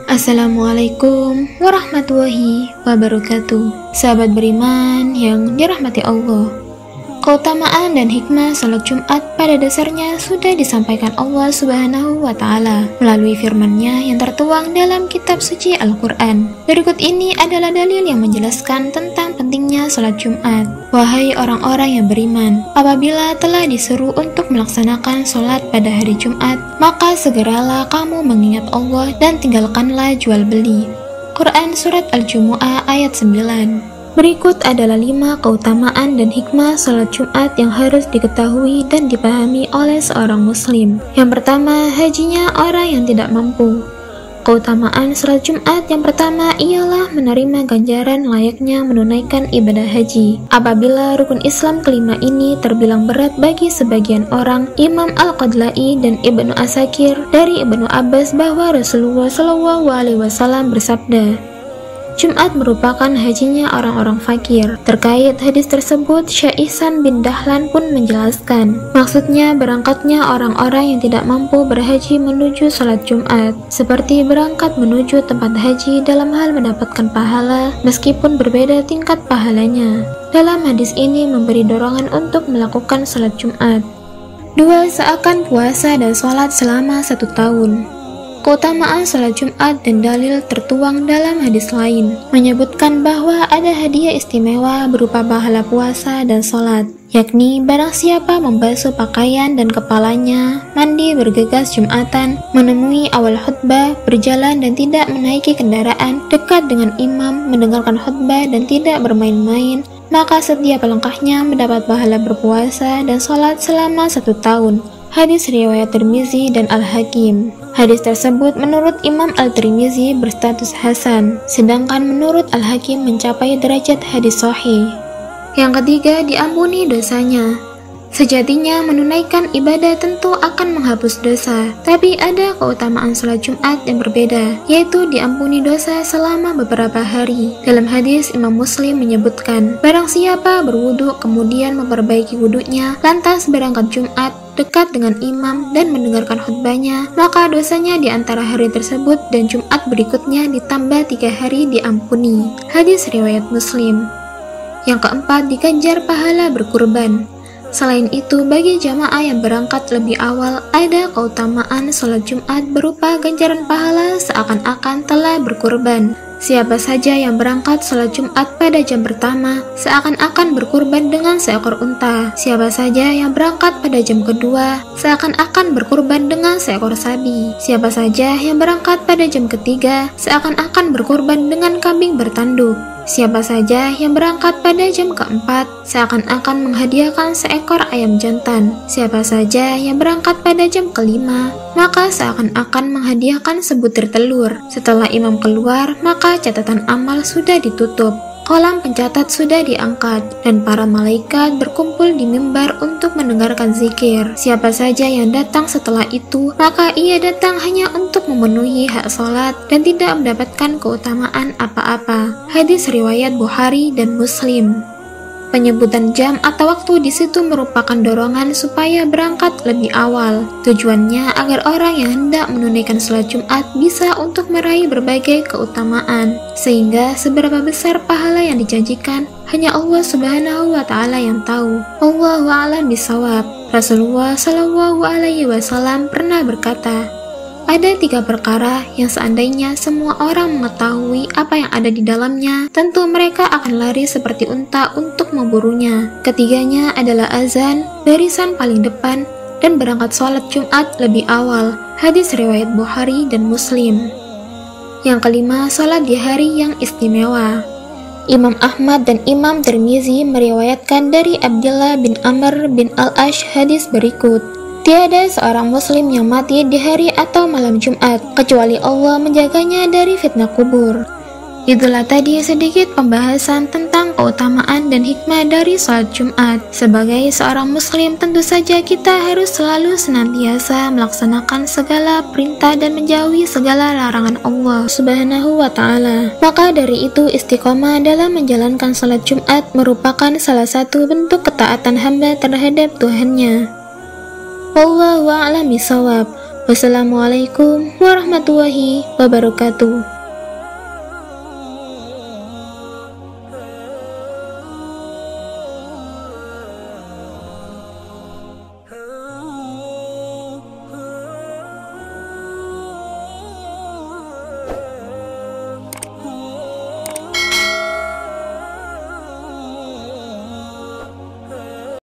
Assalamualaikum warahmatullahi wabarakatuh. Sahabat beriman yang dirahmati Allah, keutamaan dan hikmah salat Jumat pada dasarnya sudah disampaikan Allah Subhanahu wa Ta'ala melalui firman-Nya yang tertuang dalam kitab suci Al-Quran. Berikut ini adalah dalil yang menjelaskan tentang pentingnya salat Jumat. Wahai orang-orang yang beriman, apabila telah diseru untuk melaksanakan salat pada hari Jumat, maka segeralah kamu mengingat Allah dan tinggalkanlah jual beli. Quran Surat Al-Jumu'ah ayat 9. Berikut adalah 5 keutamaan dan hikmah salat Jumat yang harus diketahui dan dipahami oleh seorang muslim. Yang pertama, hajinya orang yang tidak mampu. Keutamaan salat Jumat yang pertama ialah menerima ganjaran layaknya menunaikan ibadah haji. Apabila rukun Islam kelima ini terbilang berat bagi sebagian orang, Imam Al-Qadlai dan Ibnu Asakir dari Ibnu Abbas bahwa Rasulullah SAW bersabda, Jumat merupakan hajinya orang-orang fakir. Terkait hadis tersebut, Syekh Ihsan bin Dahlan pun menjelaskan, maksudnya berangkatnya orang-orang yang tidak mampu berhaji menuju salat Jumat, seperti berangkat menuju tempat haji dalam hal mendapatkan pahala, meskipun berbeda tingkat pahalanya. Dalam hadis ini memberi dorongan untuk melakukan salat Jumat. 2. Seakan puasa dan salat selama 1 tahun. Keutamaan salat Jumat dan dalil tertuang dalam hadis lain menyebutkan bahwa ada hadiah istimewa berupa pahala puasa dan salat, yakni barang siapa membasuh pakaian dan kepalanya, mandi bergegas Jumatan, menemui awal khutbah, berjalan dan tidak menaiki kendaraan, dekat dengan imam, mendengarkan khutbah dan tidak bermain-main, maka setiap langkahnya mendapat pahala berpuasa dan salat selama 1 tahun. Hadis riwayat Tirmizi dan Al-Hakim. Hadis tersebut menurut Imam Al-Tirmizi berstatus hasan, sedangkan menurut Al-Hakim mencapai derajat hadis sahih. Yang ketiga, diampuni dosanya. Sejatinya menunaikan ibadah tentu akan menghapus dosa, tapi ada keutamaan salat Jumat yang berbeda, yaitu diampuni dosa selama beberapa hari. Dalam hadis Imam Muslim menyebutkan, barang siapa berwudu kemudian memperbaiki wudunya, lantas berangkat Jumat dekat dengan imam dan mendengarkan khutbahnya, maka dosanya di antara hari tersebut dan Jumat berikutnya ditambah 3 hari diampuni. Hadis riwayat Muslim. Yang keempat, diganjar pahala berkurban. Selain itu, bagi jamaah yang berangkat lebih awal, ada keutamaan salat Jumat berupa ganjaran pahala seakan-akan telah berkurban. Siapa saja yang berangkat salat Jumat pada jam pertama, seakan-akan berkurban dengan seekor unta. Siapa saja yang berangkat pada jam kedua, seakan-akan berkurban dengan seekor sapi. Siapa saja yang berangkat pada jam ketiga, seakan-akan berkurban dengan kambing bertanduk. Siapa saja yang berangkat pada jam keempat, seakan-akan menghadiahkan seekor ayam jantan. Siapa saja yang berangkat pada jam kelima, maka seakan-akan menghadiahkan sebutir telur. Setelah imam keluar, maka catatan amal sudah ditutup. Kolam pencatat sudah diangkat, dan para malaikat berkumpul di mimbar untuk mendengarkan zikir. Siapa saja yang datang setelah itu, maka ia datang hanya untuk memenuhi hak salat dan tidak mendapatkan keutamaan apa-apa. Hadis riwayat Bukhari dan Muslim. Penyebutan jam atau waktu di situ merupakan dorongan supaya berangkat lebih awal. Tujuannya agar orang yang hendak menunaikan salat Jumat bisa untuk meraih berbagai keutamaan, sehingga seberapa besar pahala yang dijanjikan hanya Allah Subhanahu wa Ta'ala yang tahu. Wallahu a'lam bishawab. Rasulullah SAW pernah berkata, ada 3 perkara yang seandainya semua orang mengetahui apa yang ada di dalamnya, tentu mereka akan lari seperti unta untuk memburunya. Ketiganya adalah azan, barisan paling depan, dan berangkat sholat Jumat lebih awal. Hadis riwayat Bukhari dan Muslim. Yang kelima, sholat di hari yang istimewa. Imam Ahmad dan Imam Tirmizi meriwayatkan dari Abdullah bin Amr bin Al-Ash hadis berikut. Tiada seorang muslim yang mati di hari atau malam Jumat, kecuali Allah menjaganya dari fitnah kubur. Itulah tadi sedikit pembahasan tentang keutamaan dan hikmah dari salat Jumat. Sebagai seorang muslim, tentu saja kita harus selalu senantiasa melaksanakan segala perintah dan menjauhi segala larangan Allah Subhanahu wa Ta'ala. Maka dari itu, istiqomah dalam menjalankan salat Jumat merupakan salah satu bentuk ketaatan hamba terhadap Tuhannya. Wallahu a'lam bishawab. Wassalamualaikum warahmatullahi wabarakatuh.